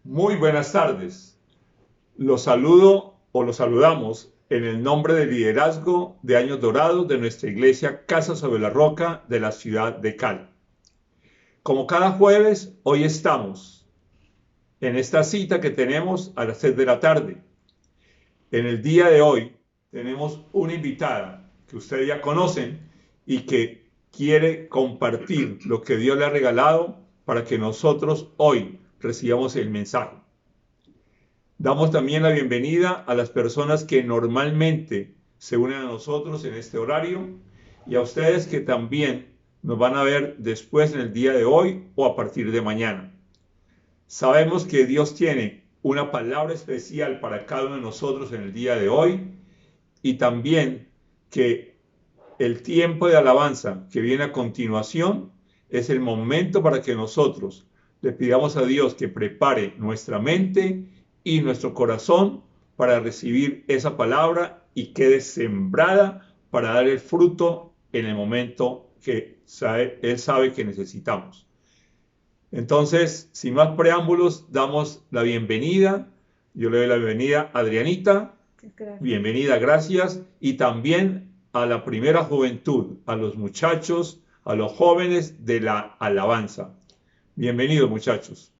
Muy buenas tardes. Los saludo o los saludamos en el nombre del liderazgo de Años Dorados de nuestra iglesia Casa sobre la Roca de la ciudad de Cali. Como cada jueves, hoy estamos en esta cita que tenemos a las 6 de la tarde. En el día de hoy tenemos una invitada que ustedes ya conocen y que quiere compartir lo que Dios le ha regalado para que nosotros hoy recibamos el mensaje. Damos también la bienvenida a las personas que normalmente se unen a nosotros en este horario y a ustedes que también nos van a ver después en el día de hoy o a partir de mañana. Sabemos que Dios tiene una palabra especial para cada uno de nosotros en el día de hoy y también que el tiempo de alabanza que viene a continuación es el momento para que nosotros le pidamos a Dios que prepare nuestra mente y nuestro corazón para recibir esa palabra y quede sembrada para dar el fruto en el momento que Él sabe que necesitamos. Entonces, sin más preámbulos, damos la bienvenida. Yo le doy la bienvenida a Adrianita. Gracias. Bienvenida, gracias. Y también a la primera juventud, a los muchachos, a los jóvenes de la alabanza. Bienvenidos, muchachos.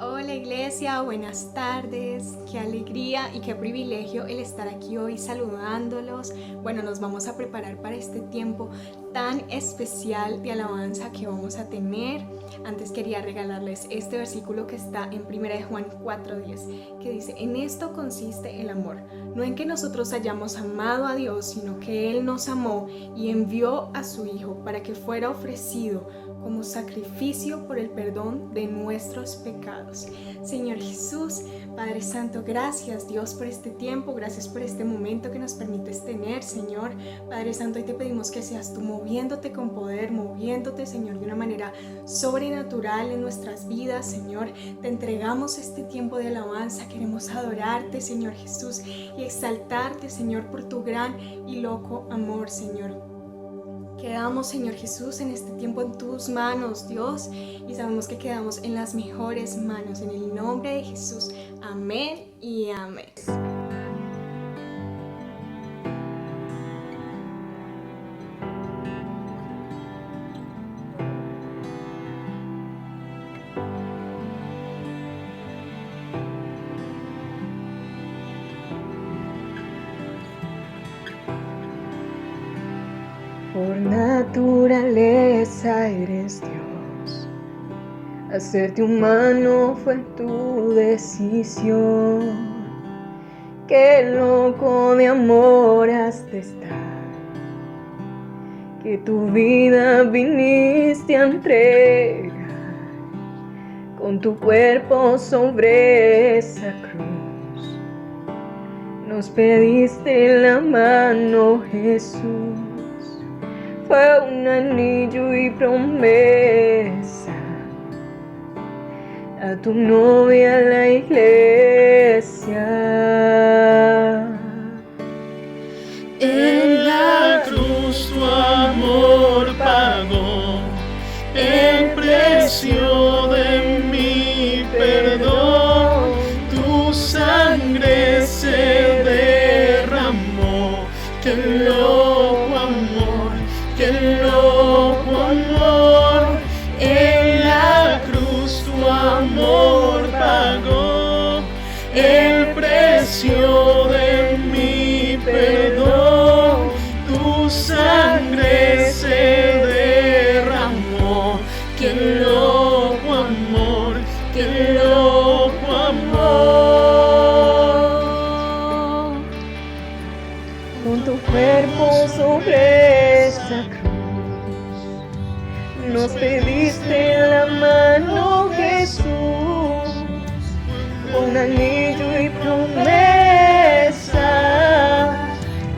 Hola iglesia, buenas tardes, qué alegría y qué privilegio el estar aquí hoy saludándolos. Bueno, nos vamos a preparar para este tiempo tan especial de alabanza que vamos a tener. Antes quería regalarles este versículo que está en 1 de Juan 4:10, que dice: en esto consiste el amor, no en que nosotros hayamos amado a Dios, sino que Él nos amó y envió a su Hijo para que fuera ofrecido como sacrificio por el perdón de nuestros pecados. Señor Jesús, Padre Santo, gracias Dios por este tiempo, gracias por este momento que nos permites tener, Señor. Padre Santo, hoy te pedimos que seas tú moviéndote con poder, moviéndote, Señor, de una manera sobrenatural en nuestras vidas, Señor. Te entregamos este tiempo de alabanza, queremos adorarte, Señor Jesús, y exaltarte, Señor, por tu gran y loco amor, Señor. Quedamos, Señor Jesús, en este tiempo en tus manos, Dios, y sabemos que quedamos en las mejores manos, en el nombre de Jesús. Amén y amén. Por naturaleza eres Dios, hacerte humano fue tu decisión. Qué loco de amor has de estar, que tu vida viniste a entregar, con tu cuerpo sobre esa cruz. Nos pediste la mano, Jesús. Fue un anillo y promesa a tu novia, la iglesia. En la cruz tu amor pagó el precio de mi perdón. Tu sangre se derramó. Qué loco amor, qué loco amor. En la cruz tu amor pagó el precio de mi perdón. Tu sangre se derramó. Qué loco amor, qué loco amor. Con tu cuerpo sobre esa cruz, nos pediste la mano, Jesús. Un anillo y promesa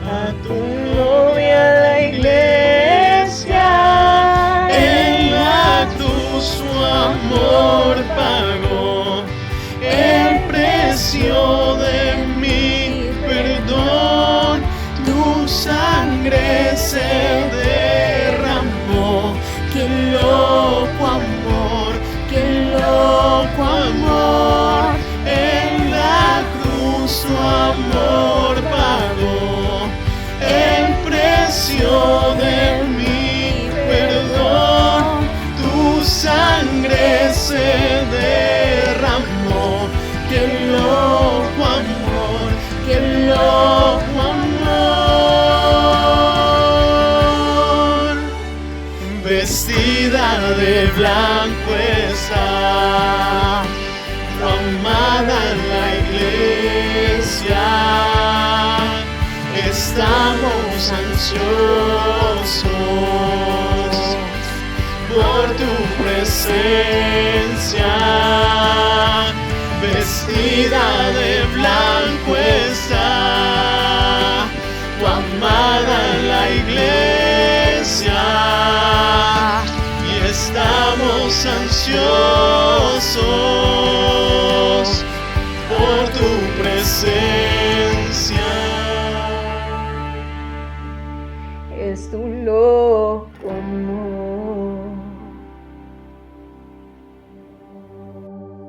a tu novia, la iglesia. En la cruz su amor pagó el precio de mi perdón. Tu sangre se derramó. Qué loco amor, qué loco amor. blanco está tu amada la iglesia. Estamos ansiosos por tu presencia. Vestida de blanco está tu amada la iglesia, y estamos ansiosos por tu presencia. Es tu loco amor.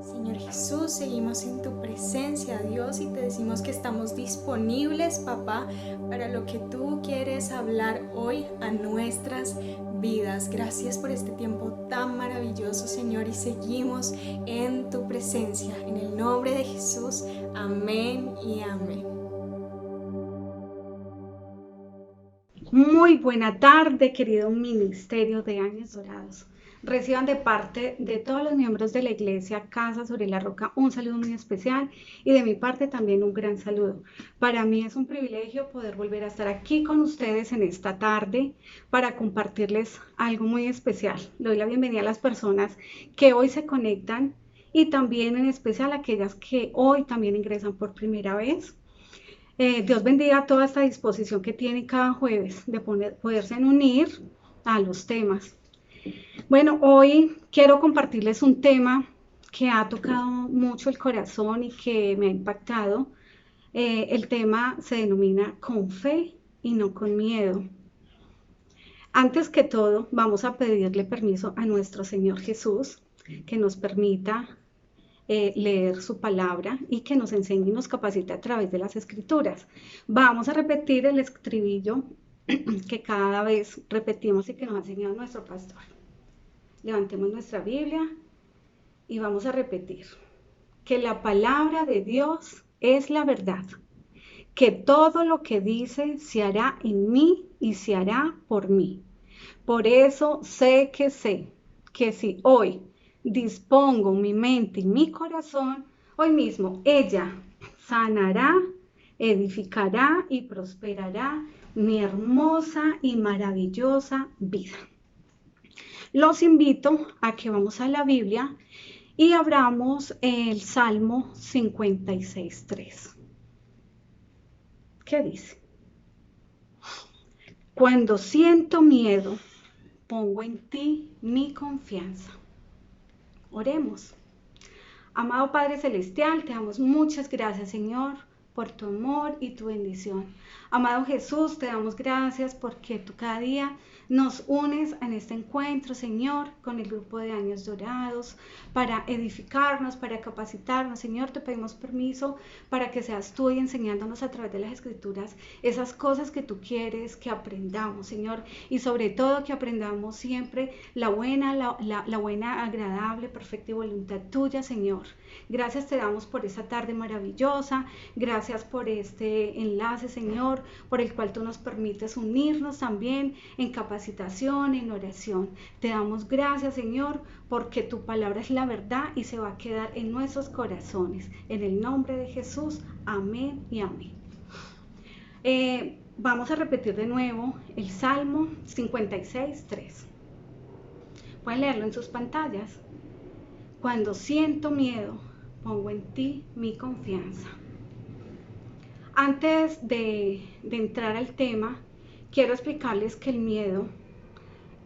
Señor Jesús, seguimos en tu presencia, Dios, y te decimos que estamos disponibles, papá, para lo que tú quieres hablar hoy a nuestras vidas. Gracias por este tiempo tan maravilloso, Señor, y seguimos en tu presencia. En el nombre de Jesús, amén y amén. Muy buena tarde, querido Ministerio de Años Dorados. Reciban de parte de todos los miembros de la Iglesia Casa sobre la Roca un saludo muy especial, y de mi parte también un gran saludo. Para mí es un privilegio poder volver a estar aquí con ustedes en esta tarde para compartirles algo muy especial. Le doy la bienvenida a las personas que hoy se conectan, y también en especial a aquellas que hoy también ingresan por primera vez. Dios bendiga toda esta disposición que tienen cada jueves de poderse unir a los temas. Bueno, hoy quiero compartirles un tema que ha tocado mucho el corazón y que me ha impactado. El tema se denomina Con fe y no con miedo. Antes que todo, vamos a pedirle permiso a nuestro Señor Jesús que nos permita leer su palabra y que nos enseñe y nos capacite a través de las escrituras. Vamos a repetir el estribillo que cada vez repetimos y que nos ha enseñado nuestro pastor. Levantemos nuestra Biblia y vamos a repetir que la palabra de Dios es la verdad, que todo lo que dice se hará en mí y se hará por mí. Por eso sé que si hoy dispongo mi mente y mi corazón, hoy mismo ella sanará, edificará y prosperará mi hermosa y maravillosa vida. Los invito a que vamos a la Biblia y abramos el Salmo 56:3. ¿Qué dice? Cuando siento miedo, pongo en ti mi confianza. Oremos. Amado Padre Celestial, te damos muchas gracias, Señor, por tu amor y tu bendición. Amado Jesús, te damos gracias porque tú cada día nos unes en este encuentro, Señor, con el grupo de Años Dorados, para edificarnos, para capacitarnos. Señor, te pedimos permiso para que seas tú y enseñándonos a través de las Escrituras esas cosas que tú quieres que aprendamos, Señor, y sobre todo que aprendamos siempre la buena, agradable, perfecta y voluntad tuya, Señor. Gracias te damos por esta tarde maravillosa, gracias por este enlace, Señor, por el cual tú nos permites unirnos también en capacitación, en oración. Te damos gracias, Señor, porque tu palabra es la verdad y se va a quedar en nuestros corazones. En el nombre de Jesús, amén y amén. Vamos a repetir de nuevo el Salmo 56:3. Pueden leerlo en sus pantallas. Cuando siento miedo, pongo en ti mi confianza. Antes de entrar al tema, quiero explicarles que el miedo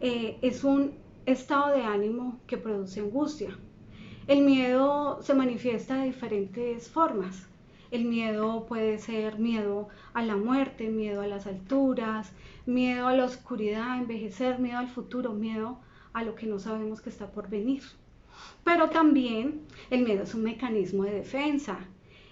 es un estado de ánimo que produce angustia. El miedo se manifiesta de diferentes formas. El miedo puede ser miedo a la muerte, miedo a las alturas, miedo a la oscuridad, a envejecer, miedo al futuro, miedo a lo que no sabemos que está por venir. Pero también el miedo es un mecanismo de defensa,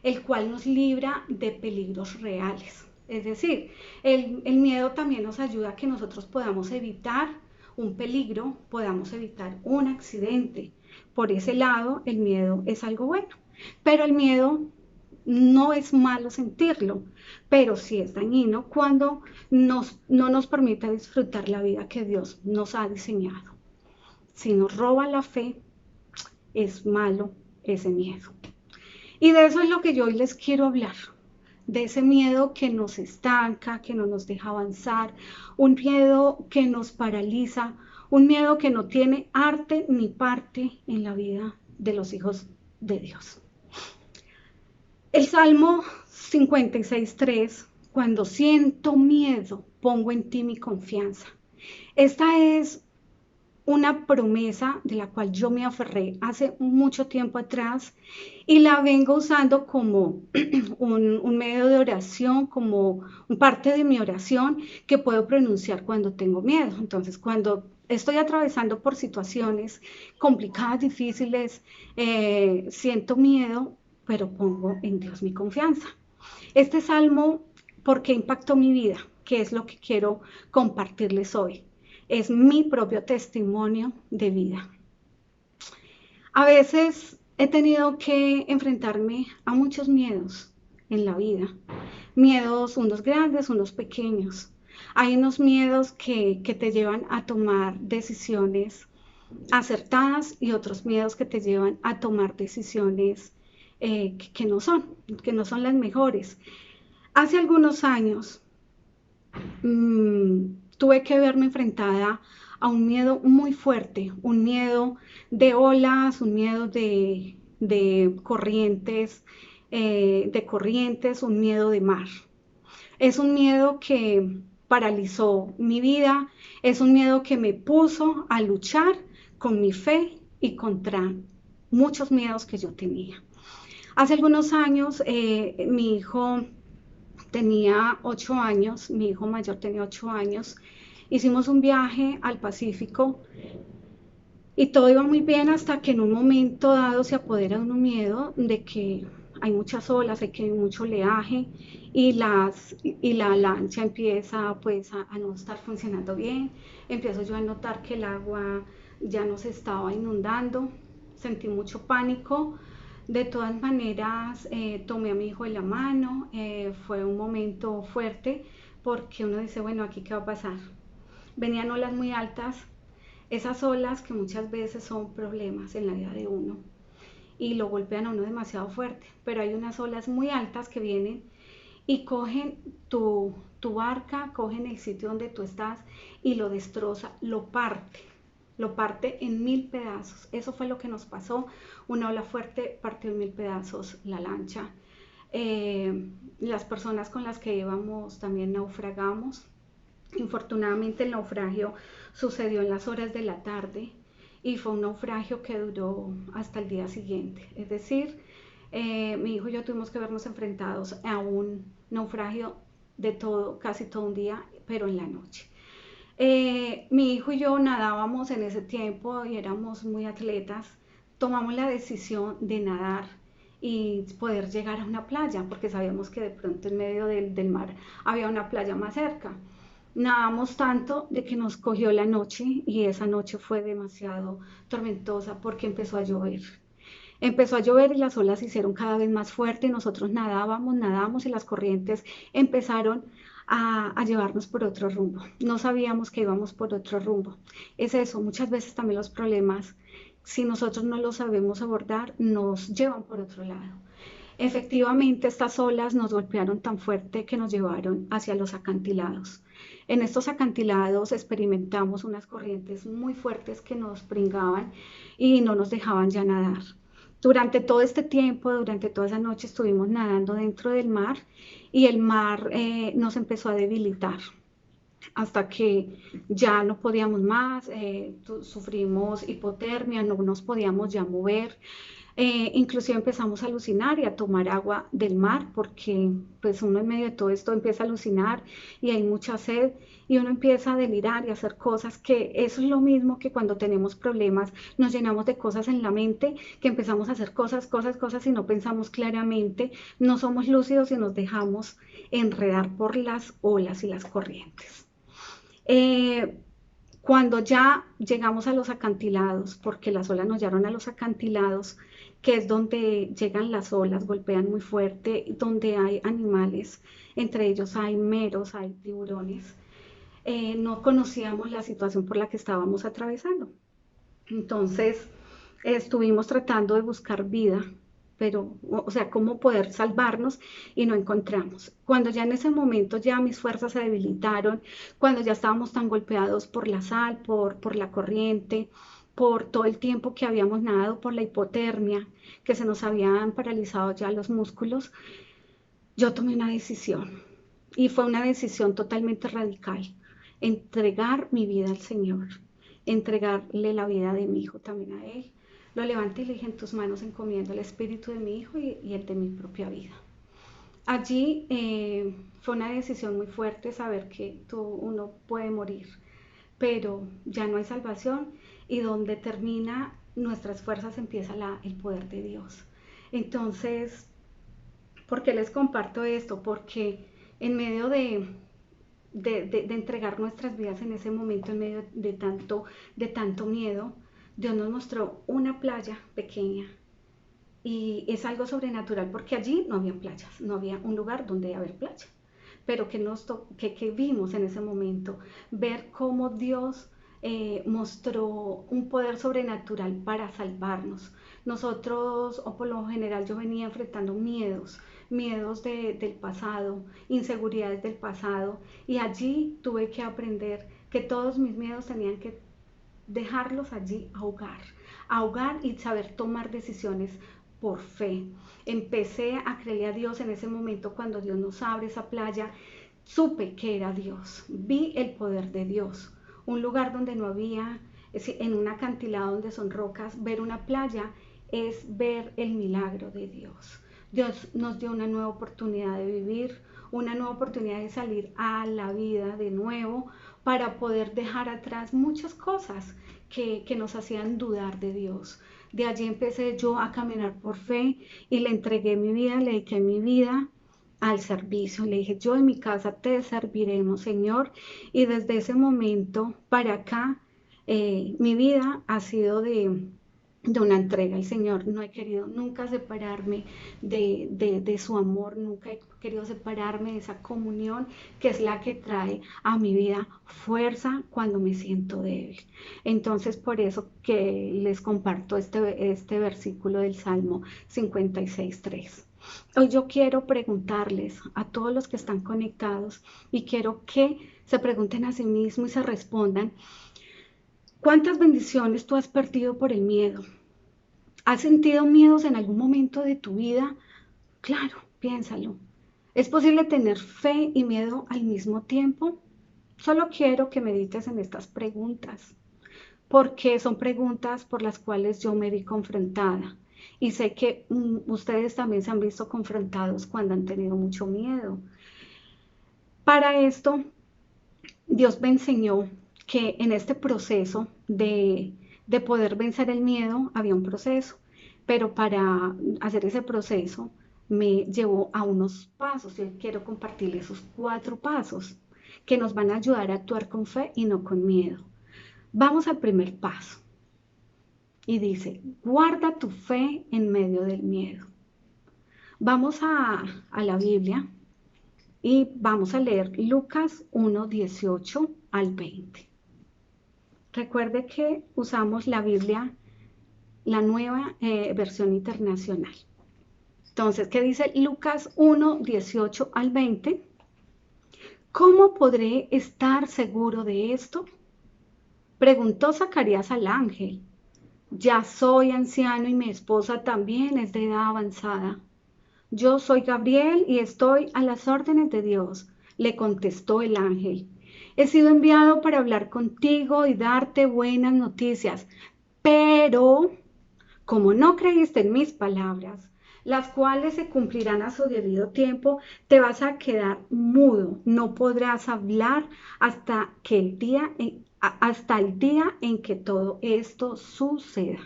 el cual nos libra de peligros reales. Es decir, el miedo también nos ayuda a que nosotros podamos evitar un peligro, podamos evitar un accidente. Por ese lado, el miedo es algo bueno. Pero el miedo no es malo sentirlo, pero sí es dañino cuando no nos permite disfrutar la vida que Dios nos ha diseñado. si nos roba la fe, es malo ese miedo. Y de eso es lo que yo hoy les quiero hablar, de ese miedo que nos estanca, que no nos deja avanzar, un miedo que nos paraliza, un miedo que no tiene arte ni parte en la vida de los hijos de Dios. El Salmo 56:3, cuando siento miedo, pongo en ti mi confianza. Esta es una promesa de la cual yo me aferré hace mucho tiempo atrás y la vengo usando como un medio de oración, como parte de mi oración que puedo pronunciar cuando tengo miedo. Entonces, cuando estoy atravesando por situaciones complicadas, difíciles, siento miedo, pero pongo en Dios mi confianza. Este salmo, ¿por qué impactó mi vida? ¿Qué es lo que quiero compartirles hoy? Es mi propio testimonio de vida. A veces he tenido que enfrentarme a muchos miedos en la vida. Miedos, unos grandes, unos pequeños. Hay unos miedos que te llevan a tomar decisiones acertadas y otros miedos que te llevan a tomar decisiones que no son las mejores. Hace algunos años tuve que verme enfrentada a un miedo muy fuerte, un miedo de olas, un miedo de corrientes, un miedo de mar. Es un miedo que paralizó mi vida, es un miedo que me puso a luchar con mi fe y contra muchos miedos que yo tenía. Hace algunos años mi hijo tenía 8 años, mi hijo mayor tenía 8 años, hicimos un viaje al Pacífico y todo iba muy bien hasta que en un momento dado se apodera de un miedo de que hay muchas olas, hay que hay mucho oleaje y la lancha empieza pues a no estar funcionando bien, empiezo yo a notar que el agua ya no se estaba inundando, sentí mucho pánico. De todas maneras, tomé a mi hijo de la mano, fue un momento fuerte porque uno dice, bueno, ¿aquí qué va a pasar? Venían olas muy altas, esas olas que muchas veces son problemas en la vida de uno y lo golpean a uno demasiado fuerte, pero hay unas olas muy altas que vienen y cogen tu barca, cogen el sitio donde tú estás y lo destroza, lo parte en 1000 pedazos. Eso fue lo que nos pasó. Una ola fuerte partió en 1000 pedazos la lancha. Las personas con las que íbamos también naufragamos. Infortunadamente el naufragio sucedió en las horas de la tarde y fue un naufragio que duró hasta el día siguiente. Es decir, mi hijo y yo tuvimos que vernos enfrentados a un naufragio de casi todo un día, pero en la noche. Mi hijo y yo nadábamos en ese tiempo y éramos muy atletas. Tomamos la decisión de nadar y poder llegar a una playa, porque sabíamos que de pronto en medio del mar había una playa más cerca. Nadamos tanto de que nos cogió la noche y esa noche fue demasiado tormentosa porque empezó a llover. Empezó a llover y las olas se hicieron cada vez más fuertes. Nosotros nadábamos y las corrientes empezaron a llevarnos por otro rumbo. No sabíamos que íbamos por otro rumbo. Es eso, muchas veces también los problemas, si nosotros no los sabemos abordar, nos llevan por otro lado. Efectivamente, estas olas nos golpearon tan fuerte que nos llevaron hacia los acantilados. En estos acantilados experimentamos unas corrientes muy fuertes que nos pringaban y no nos dejaban ya nadar. Durante todo este tiempo, durante toda esa noche estuvimos nadando dentro del mar y el mar nos empezó a debilitar hasta que ya no podíamos más, sufrimos hipotermia, no nos podíamos ya mover. Inclusive empezamos a alucinar y a tomar agua del mar porque pues uno en medio de todo esto empieza a alucinar y hay mucha sed y uno empieza a delirar y a hacer cosas que eso es lo mismo que cuando tenemos problemas nos llenamos de cosas en la mente, que empezamos a hacer cosas y no pensamos claramente, no somos lúcidos y nos dejamos enredar por las olas y las corrientes. Cuando ya llegamos a los acantilados, porque las olas nos llevaron a los acantilados, que es donde llegan las olas, golpean muy fuerte, donde hay animales, entre ellos hay meros, hay tiburones. No conocíamos la situación por la que estábamos atravesando. Entonces estuvimos tratando de buscar vida, pero, o sea, cómo poder salvarnos y no encontramos. Cuando ya en ese momento ya mis fuerzas se debilitaron, cuando ya estábamos tan golpeados por la sal, por la corriente, por todo el tiempo que habíamos nadado, por la hipotermia, que se nos habían paralizado ya los músculos, yo tomé una decisión y fue una decisión totalmente radical: entregar mi vida al Señor, entregarle la vida de mi hijo también a Él. Lo levanté y le dije: en tus manos encomiendo el espíritu de mi hijo y el de mi propia vida. Allí fue una decisión muy fuerte saber que uno puede morir, pero ya no hay salvación, y donde termina nuestras fuerzas empieza el poder de Dios. Entonces, ¿por qué les comparto esto? Porque en medio de entregar nuestras vidas en ese momento, en medio de tanto miedo, Dios nos mostró una playa pequeña, y es algo sobrenatural porque allí no había playas, no había un lugar donde haber playa, pero que vimos en ese momento, ver cómo Dios mostró un poder sobrenatural para salvarnos. Nosotros, o por lo general, yo venía enfrentando miedos del pasado, inseguridades del pasado, y allí tuve que aprender que todos mis miedos tenían que dejarlos allí ahogar y saber tomar decisiones por fe. Empecé a creerle a Dios en ese momento. Cuando Dios nos abre esa playa, supe que era Dios, vi el poder de Dios. Un lugar donde no había, en un acantilado donde son rocas, ver una playa es ver el milagro de Dios. Dios nos dio una nueva oportunidad de vivir, una nueva oportunidad de salir a la vida de nuevo, para poder dejar atrás muchas cosas que nos hacían dudar de Dios. De allí empecé yo a caminar por fe y le entregué mi vida, le dediqué mi vida al servicio. Le dije: yo en mi casa te serviremos, Señor. Y desde ese momento para acá, mi vida ha sido de una entrega al Señor. No he querido nunca separarme de su amor, nunca he querido separarme de esa comunión que es la que trae a mi vida fuerza cuando me siento débil. Entonces, por eso que les comparto este versículo del Salmo 56:3. Hoy yo quiero preguntarles a todos los que están conectados, y quiero que se pregunten a sí mismos y se respondan: ¿cuántas bendiciones tú has perdido por el miedo? ¿Has sentido miedos en algún momento de tu vida? Claro, piénsalo. ¿Es posible tener fe y miedo al mismo tiempo? Solo quiero que medites en estas preguntas, porque son preguntas por las cuales yo me vi confrontada. Y sé que ustedes también se han visto confrontados cuando han tenido mucho miedo. Para esto, Dios me enseñó que en este proceso de poder vencer el miedo había un proceso, pero para hacer ese proceso me llevó a unos pasos. Yo quiero compartirles esos 4 pasos que nos van a ayudar a actuar con fe y no con miedo. Vamos al primer paso, y dice: guarda tu fe en medio del miedo. Vamos a la Biblia y vamos a leer Lucas 1:18 al 20. Recuerde que usamos la Biblia, la nueva versión internacional. Entonces, ¿qué dice Lucas 1:18 al 20? ¿Cómo podré estar seguro de esto?, preguntó Zacarías al ángel. Ya soy anciano y mi esposa también es de edad avanzada. Yo soy Gabriel y estoy a las órdenes de Dios, le contestó el ángel. He sido enviado para hablar contigo y darte buenas noticias, pero como no creíste en mis palabras, las cuales se cumplirán a su debido tiempo, te vas a quedar mudo, no podrás hablar hasta el día en que todo esto suceda.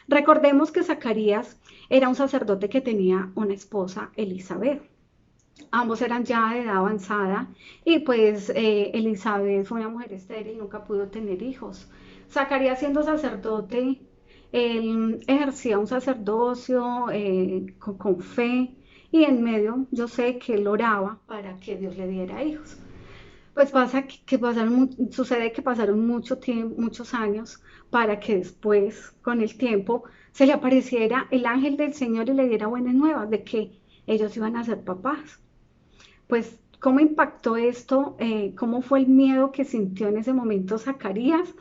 Recordemos que Zacarías era un sacerdote que tenía una esposa, Elizabeth. Ambos eran ya de edad avanzada, y pues Elizabeth fue una mujer estéril y nunca pudo tener hijos. Zacarías, siendo sacerdote, él ejercía un sacerdocio con fe, y en medio yo sé que él oraba para que Dios le diera hijos. Pues pasa que sucede que pasaron mucho tiempo, muchos años para que después, con el tiempo, se le apareciera el ángel del Señor y le diera buenas nuevas de que ellos iban a ser papás. Pues, ¿cómo impactó esto? ¿Cómo fue el miedo que sintió en ese momento Zacarías?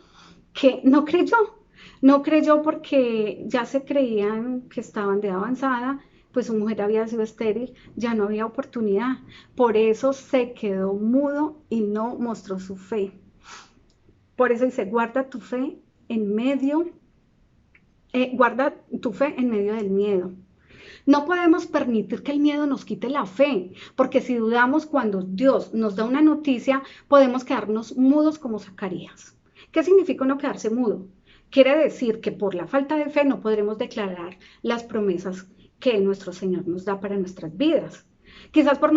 Que no creyó porque ya se creían que estaban de avanzada, pues su mujer había sido estéril, ya no había oportunidad. Por eso se quedó mudo y no mostró su fe. Por eso dice, guarda tu fe en medio del miedo. No podemos permitir que el miedo nos quite la fe, porque si dudamos cuando Dios nos da una noticia, podemos quedarnos mudos como Zacarías. ¿Qué significa no quedarse mudo? Quiere decir que por la falta de fe no podremos declarar las promesas que nuestro Señor nos da para nuestras vidas. Quizás por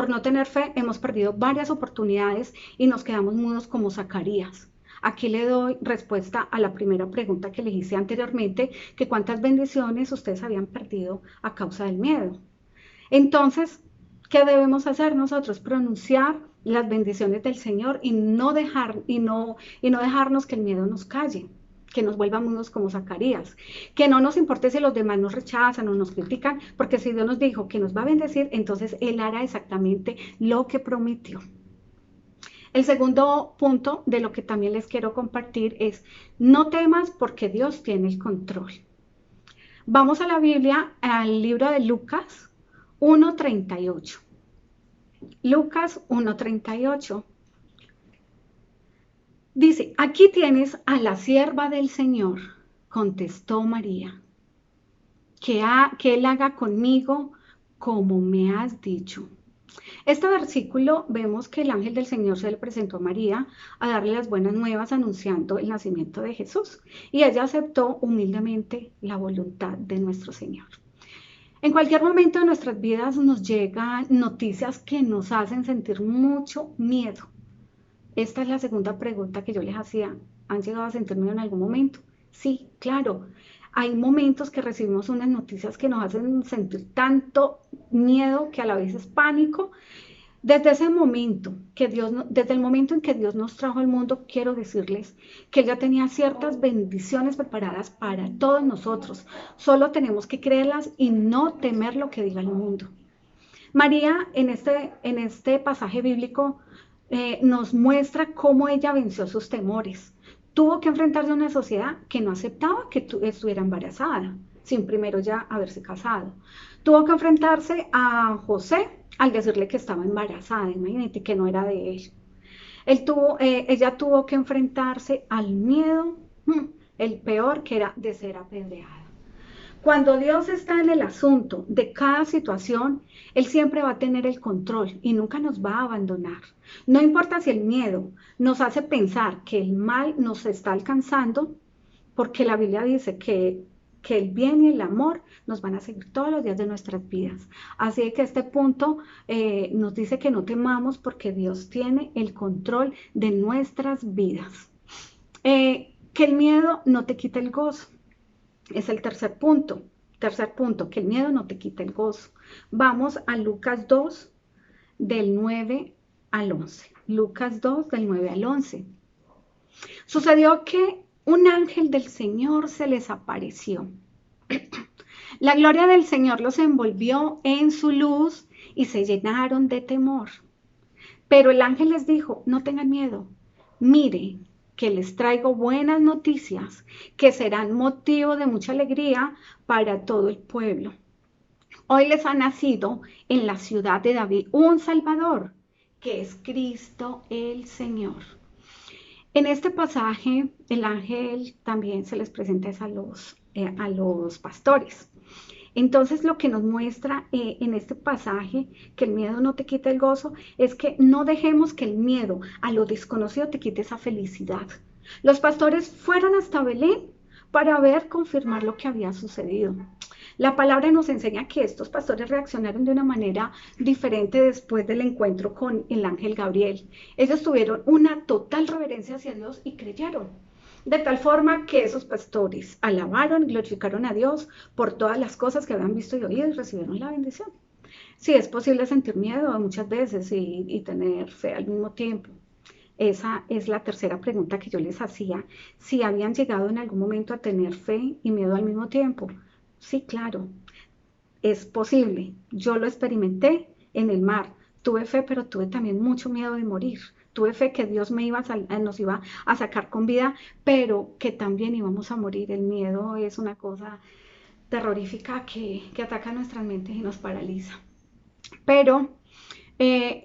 no tener fe hemos perdido varias oportunidades y nos quedamos mudos como Zacarías. Aquí le doy respuesta a la primera pregunta que le hice anteriormente, que cuántas bendiciones ustedes habían perdido a causa del miedo. Entonces, ¿qué debemos hacer nosotros? Pronunciar las bendiciones del Señor y no dejarnos que el miedo nos calle, que nos vuelva mudos como Zacarías, que no nos importe si los demás nos rechazan o nos critican, porque si Dios nos dijo que nos va a bendecir, entonces Él hará exactamente lo que prometió. El segundo punto de lo que también les quiero compartir es, no temas porque Dios tiene el control. Vamos a la Biblia, al libro de Lucas 1:38. Lucas 1:38. Dice, aquí tienes a la sierva del Señor, contestó María, que Él haga conmigo como me has dicho. Este versículo vemos que el ángel del Señor se le presentó a María a darle las buenas nuevas anunciando el nacimiento de Jesús y ella aceptó humildemente la voluntad de nuestro Señor. En cualquier momento de nuestras vidas nos llegan noticias que nos hacen sentir mucho miedo. Esta es la segunda pregunta que yo les hacía. ¿Han llegado a sentir miedo en algún momento? Sí, claro. Hay momentos que recibimos unas noticias que nos hacen sentir tanto miedo que a la vez es pánico. Desde el momento en que Dios nos trajo al mundo, quiero decirles que Él ya tenía ciertas bendiciones preparadas para todos nosotros. Solo tenemos que creerlas y no temer lo que diga el mundo. María, en este pasaje bíblico, nos muestra cómo ella venció sus temores. Tuvo que enfrentarse a una sociedad que no aceptaba que estuviera embarazada, sin primero ya haberse casado. Tuvo que enfrentarse a José al decirle que estaba embarazada, imagínate que no era de él. Ella tuvo que enfrentarse al miedo, el peor, que era de ser apedreada. Cuando Dios está en el asunto de cada situación, Él siempre va a tener el control y nunca nos va a abandonar. No importa si el miedo nos hace pensar que el mal nos está alcanzando, porque la Biblia dice que el bien y el amor nos van a seguir todos los días de nuestras vidas. Así que este punto nos dice que no temamos porque Dios tiene el control de nuestras vidas. Que el miedo no te quite el gozo. Es el tercer punto, que el miedo no te quite el gozo. Vamos a Lucas 2, del 9 al 11. Lucas 2, del 9 al 11. Sucedió que un ángel del Señor se les apareció. La gloria del Señor los envolvió en su luz y se llenaron de temor. Pero el ángel les dijo, no tengan miedo, miren, que les traigo buenas noticias que serán motivo de mucha alegría para todo el pueblo. Hoy les ha nacido en la ciudad de David un Salvador, que es Cristo el Señor. En este pasaje, el ángel también se les presenta a los pastores. Entonces, lo que nos muestra en este pasaje, que el miedo no te quita el gozo, es que no dejemos que el miedo a lo desconocido te quite esa felicidad. Los pastores fueron hasta Belén para confirmar lo que había sucedido. La palabra nos enseña que estos pastores reaccionaron de una manera diferente después del encuentro con el ángel Gabriel. Ellos tuvieron una total reverencia hacia Dios y creyeron. De tal forma que esos pastores alabaron y glorificaron a Dios por todas las cosas que habían visto y oído y recibieron la bendición. Sí, es posible sentir miedo muchas veces y tener fe al mismo tiempo. Esa es la tercera pregunta que yo les hacía, si habían llegado en algún momento a tener fe y miedo al mismo tiempo. Sí, claro, es posible. Yo lo experimenté en el mar. Tuve fe, pero tuve también mucho miedo de morir. Tuve fe que Dios nos iba a sacar con vida, pero que también íbamos a morir. El miedo es una cosa terrorífica que ataca nuestras mentes y nos paraliza. Pero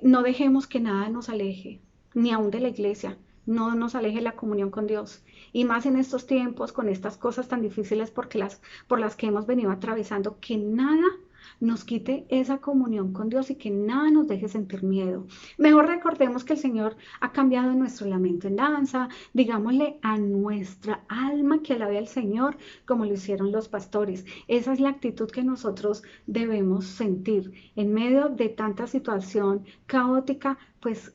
no dejemos que nada nos aleje, ni aún de la iglesia, no nos aleje la comunión con Dios. Y más en estos tiempos, con estas cosas tan difíciles por las que hemos venido atravesando, que nada nos quite esa comunión con Dios y que nada nos deje sentir miedo. Mejor recordemos que el Señor ha cambiado nuestro lamento en danza, digámosle a nuestra alma que alabe al Señor como lo hicieron los pastores. Esa es la actitud que nosotros debemos sentir en medio de tanta situación caótica, pues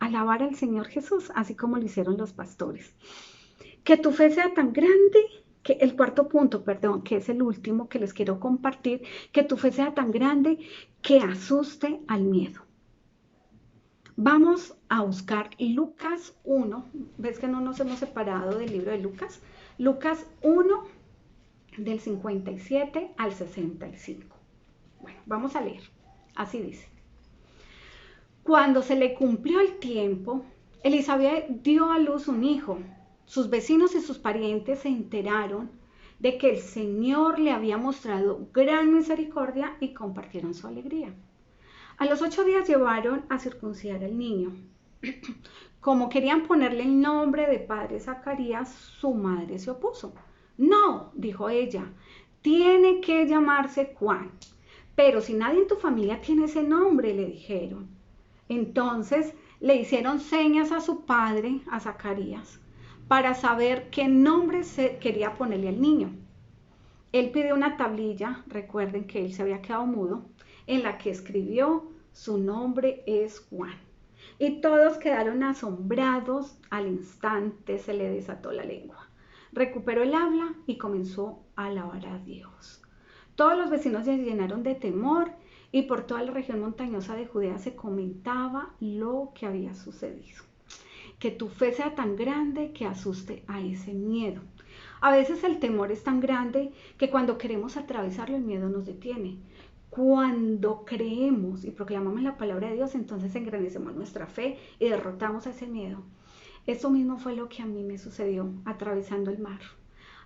alabar al Señor Jesús, así como lo hicieron los pastores. Que tu fe sea tan grande, que el cuarto punto, perdón, que es el último que les quiero compartir, que tu fe sea tan grande que asuste al miedo. Vamos a buscar Lucas 1, ves que no nos hemos separado del libro de Lucas, Lucas 1 del 57 al 65. Bueno, vamos a leer, así dice. Cuando se le cumplió el tiempo, Elizabeth dio a luz un hijo. Sus vecinos y sus parientes se enteraron de que el Señor le había mostrado gran misericordia y compartieron su alegría. A los 8 días llevaron a circuncidar al niño. Como querían ponerle el nombre de padre Zacarías, su madre se opuso. No, dijo ella, tiene que llamarse Juan. Pero si nadie en tu familia tiene ese nombre, le dijeron. Entonces le hicieron señas a su padre, a Zacarías, para saber qué nombre se quería ponerle al niño. Él pidió una tablilla, recuerden que él se había quedado mudo, en la que escribió, su nombre es Juan. Y todos quedaron asombrados, al instante se le desató la lengua. Recuperó el habla y comenzó a alabar a Dios. Todos los vecinos se llenaron de temor y por toda la región montañosa de Judea se comentaba lo que había sucedido. Que tu fe sea tan grande que asuste a ese miedo. A veces el temor es tan grande que cuando queremos atravesarlo el miedo nos detiene. Cuando creemos y proclamamos la palabra de Dios, entonces engrandecemos nuestra fe y derrotamos a ese miedo. Eso mismo fue lo que a mí me sucedió atravesando el mar.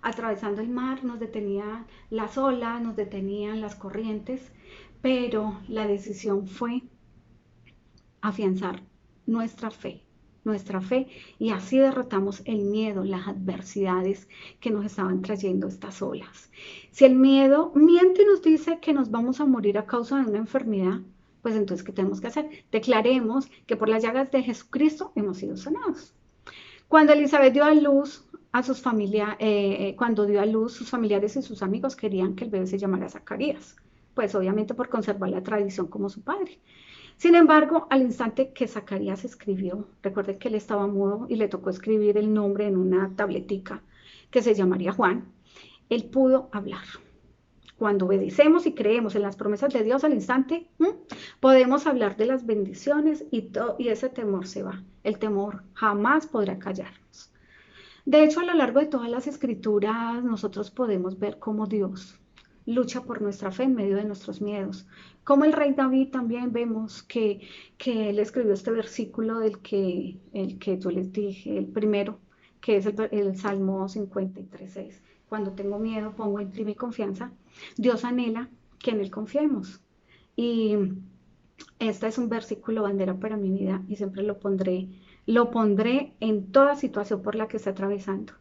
Atravesando el mar nos detenía las olas, nos detenían las corrientes, pero la decisión fue afianzar nuestra fe, y así derrotamos el miedo, las adversidades que nos estaban trayendo estas olas. Si el miedo miente y nos dice que nos vamos a morir a causa de una enfermedad, pues entonces, ¿qué tenemos que hacer? Declaremos que por las llagas de Jesucristo hemos sido sanados. Cuando Elizabeth dio a luz a sus sus familiares y sus amigos querían que el bebé se llamara Zacarías, pues obviamente por conservar la tradición como su padre. Sin embargo, al instante que Zacarías escribió, recuerden que él estaba mudo y le tocó escribir el nombre en una tabletica que se llamaría Juan, él pudo hablar. Cuando obedecemos y creemos en las promesas de Dios al instante, podemos hablar de las bendiciones y ese temor se va. El temor jamás podrá callarnos. De hecho, a lo largo de todas las escrituras, nosotros podemos ver cómo Dios lucha por nuestra fe en medio de nuestros miedos. Como el rey David también vemos que él escribió este versículo el que yo les dije, el primero, que es el Salmo 53:6. Cuando tengo miedo, pongo en ti mi confianza. Dios anhela que en él confiemos. Y este es un versículo bandera para mi vida y siempre lo pondré en toda situación por la que esté atravesando.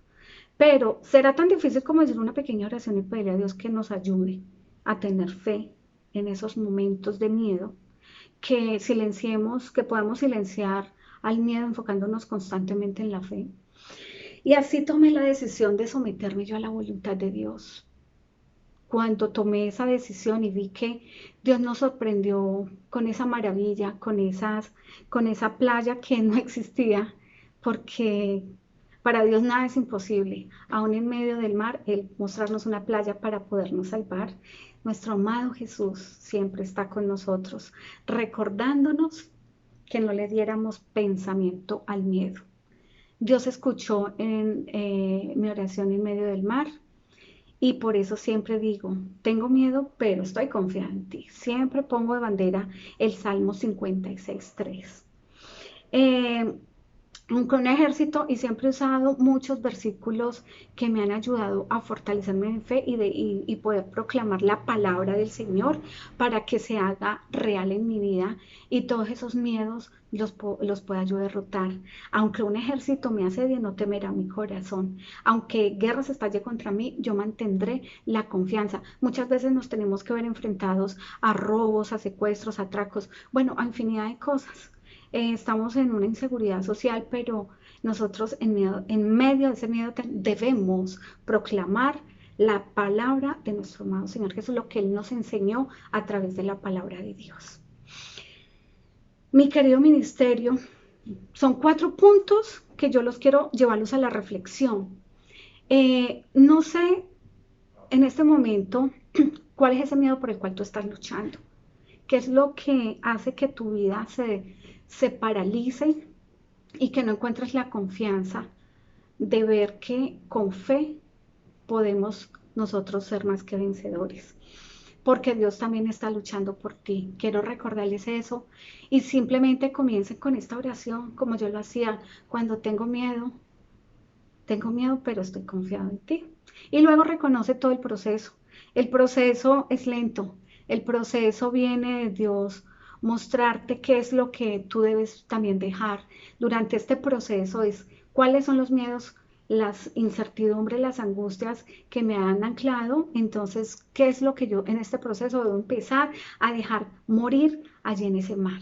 Pero será tan difícil como decir una pequeña oración y pedirle a Dios que nos ayude a tener fe en esos momentos de miedo, que podamos silenciar al miedo enfocándonos constantemente en la fe. Y así tomé la decisión de someterme yo a la voluntad de Dios. Cuando tomé esa decisión y vi que Dios nos sorprendió con esa maravilla, con esa playa que no existía, porque para Dios nada es imposible. Aún en medio del mar, Él mostrarnos una playa para podernos salvar. Nuestro amado Jesús siempre está con nosotros, recordándonos que no le diéramos pensamiento al miedo. Dios escuchó en mi oración en medio del mar y por eso siempre digo, tengo miedo, pero estoy confiada en ti. Siempre pongo de bandera el Salmo 56:3. Con un ejército y siempre he usado muchos versículos que me han ayudado a fortalecerme en fe y poder proclamar la palabra del Señor para que se haga real en mi vida y todos esos miedos los pueda yo derrotar. Aunque un ejército me asedie, no temerá mi corazón. Aunque guerra se estalle contra mí, yo mantendré la confianza. Muchas veces nos tenemos que ver enfrentados a robos, a secuestros, a atracos, bueno, a infinidad de cosas. Estamos en una inseguridad social, pero nosotros en medio de ese miedo debemos proclamar la palabra de nuestro amado Señor Jesús, lo que Él nos enseñó a través de la palabra de Dios. Mi querido ministerio, son 4 puntos que yo los quiero llevarlos a la reflexión. No sé en este momento cuál es ese miedo por el cual tú estás luchando. ¿Qué es lo que hace que tu vida se paralice y que no encuentres la confianza de ver que con fe podemos nosotros ser más que vencedores? Porque Dios también está luchando por ti. Quiero recordarles eso y simplemente comiencen con esta oración como yo lo hacía cuando tengo miedo, pero estoy confiado en ti. Y luego reconoce todo el proceso. El proceso es lento. El proceso viene de Dios mostrarte qué es lo que tú debes también dejar. Durante este proceso es cuáles son los miedos, las incertidumbres, las angustias que me han anclado. Entonces, ¿qué es lo que yo en este proceso debo empezar a dejar morir allí en ese mar?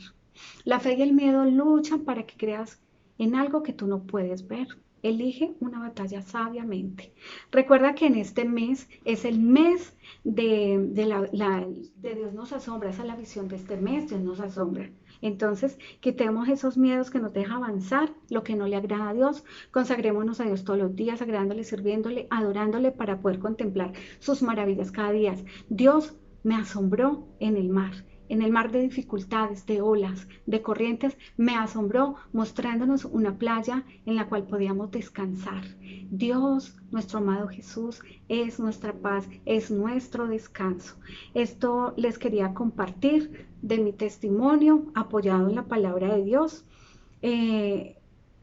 La fe y el miedo luchan para que creas en algo que tú no puedes ver. Elige una batalla sabiamente. Recuerda que en este mes es el mes de Dios nos asombra. Esa es la visión de este mes, Dios nos asombra. Entonces, quitemos esos miedos que nos dejan avanzar, lo que no le agrada a Dios. Consagrémonos a Dios todos los días, agradándole, sirviéndole, adorándole para poder contemplar sus maravillas cada día. Dios me asombró en el mar de dificultades, de olas, de corrientes, me asombró mostrándonos una playa en la cual podíamos descansar. Dios, nuestro amado Jesús, es nuestra paz, es nuestro descanso. Esto les quería compartir de mi testimonio apoyado en la palabra de Dios.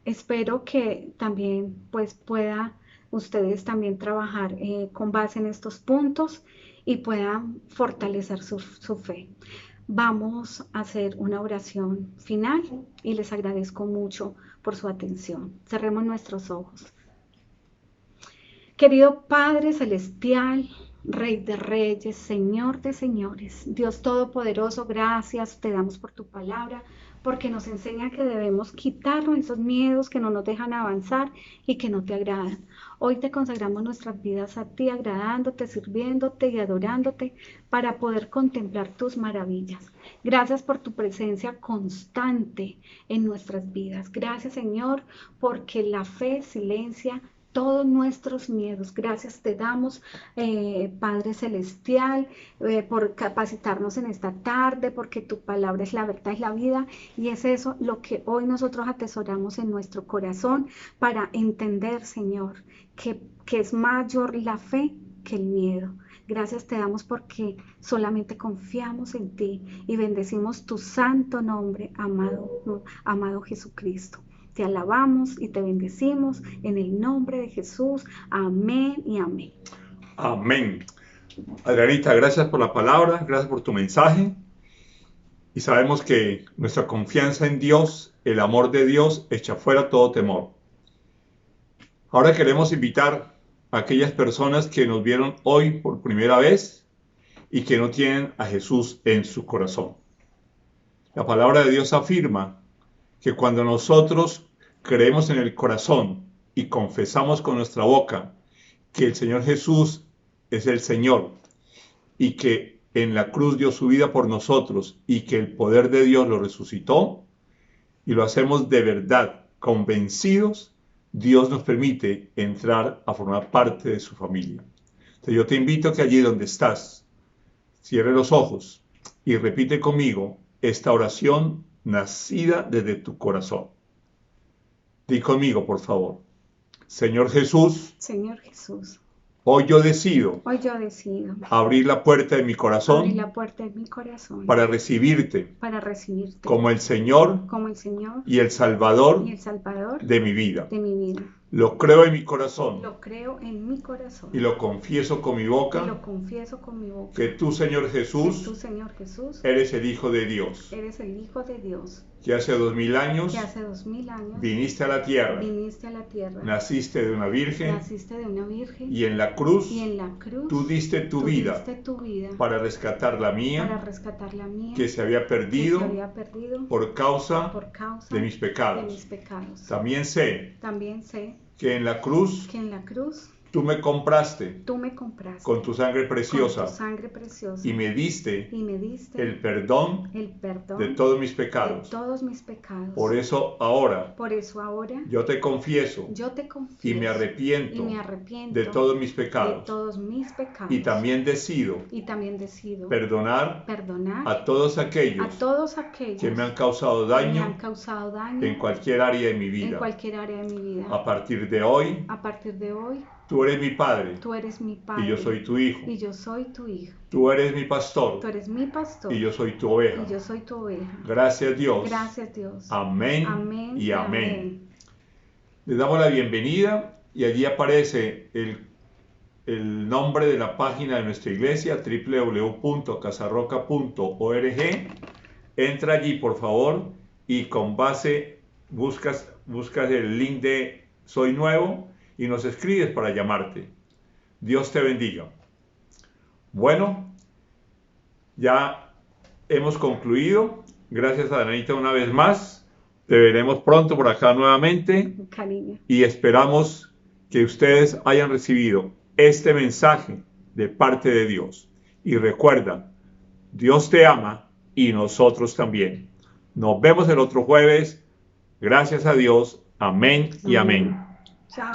Espero que también pues pueda ustedes también trabajar con base en estos puntos y puedan fortalecer su fe. Vamos a hacer una oración final y les agradezco mucho por su atención. Cerremos nuestros ojos. Querido Padre Celestial, Rey de Reyes, Señor de Señores, Dios Todopoderoso, gracias te damos por tu palabra, porque nos enseña que debemos quitarnos esos miedos que no nos dejan avanzar y que no te agradan. Hoy te consagramos nuestras vidas a ti, agradándote, sirviéndote y adorándote para poder contemplar tus maravillas. Gracias por tu presencia constante en nuestras vidas. Gracias, Señor, porque la fe silencia todos nuestros miedos. Gracias te damos, Padre Celestial, por capacitarnos en esta tarde, porque tu palabra es la verdad, es la vida, y es eso lo que hoy nosotros atesoramos en nuestro corazón para entender, Señor, que es mayor la fe que el miedo. Gracias te damos porque solamente confiamos en ti y bendecimos tu santo nombre, amado Jesucristo. Te alabamos y te bendecimos en el nombre de Jesús. Amén y amén. Amén. Adrianita, gracias por la palabra, gracias por tu mensaje. Y sabemos que nuestra confianza en Dios, el amor de Dios, echa fuera todo temor. Ahora queremos invitar a aquellas personas que nos vieron hoy por primera vez y que no tienen a Jesús en su corazón. La palabra de Dios afirma que cuando nosotros creemos en el corazón y confesamos con nuestra boca que el Señor Jesús es el Señor y que en la cruz dio su vida por nosotros y que el poder de Dios lo resucitó, y lo hacemos de verdad, convencidos, Dios nos permite entrar a formar parte de su familia. Entonces yo te invito a que allí donde estás, cierre los ojos y repite conmigo esta oración nacida desde tu corazón. Di conmigo, por favor. Señor Jesús, Señor Jesús, hoy yo decido hoy yo decido abrir la puerta de mi abrir corazón la puerta de mi corazón para recibirte para recibirte como el Señor como el Señor y el Salvador y el Salvador de mi vida. de mi vida. Lo creo en mi corazón Lo creo en mi corazón y lo confieso con mi y boca lo confieso con mi boca. que tú, Señor Que tú, Jesús, Señor Jesús, eres el Hijo de Dios, eres el Hijo de Dios, que hace 2000 años que hace 2000 años viniste a la tierra, viniste a la tierra, naciste de una virgen naciste de una virgen y en la cruz y en la cruz tú diste tu tú vida diste tu vida para rescatar la para mía rescatar la mía que se había que se perdido había perdido por causa por causa de mis de pecados. mis pecados. También sé También sé que en la cruz que en la cruz tú me compraste tú me compraste con tu sangre con preciosa tu sangre preciosa y me diste y me diste el perdón el perdón de todos mis de pecados. todos mis pecados. Por eso ahora Por eso ahora yo te confieso yo te y confieso me arrepiento y me arrepiento de todos mis de pecados todos mis pecados. y también decido decido perdonar perdonar a todos aquellos a todos aquellos que me han causado que me han daño causado daño en cualquier área de mi en vida. cualquier área de mi vida. A partir de hoy, A partir de hoy, tú eres mi Padre tú eres mi Padre y yo soy tu Hijo. y yo soy tu hijo. Tú eres mi pastor Tú eres mi pastor y yo soy tu oveja. y yo soy tu oveja. Gracias Dios. Gracias Dios. Amén, Amén y amén. Les damos la bienvenida y allí aparece el nombre de la página de nuestra iglesia, www.casarroca.org. Entra allí, por favor, y con base buscas el link de Soy Nuevo y nos escribes para llamarte. Dios te bendiga. Bueno, ya hemos concluido. Gracias a Danita una vez más. Te veremos pronto por acá nuevamente Cariño. y esperamos que ustedes hayan recibido este mensaje de parte de Dios. Y recuerda, Dios te ama y nosotros también. Nos vemos el otro jueves. Gracias a Dios. Amén y amén. Chao.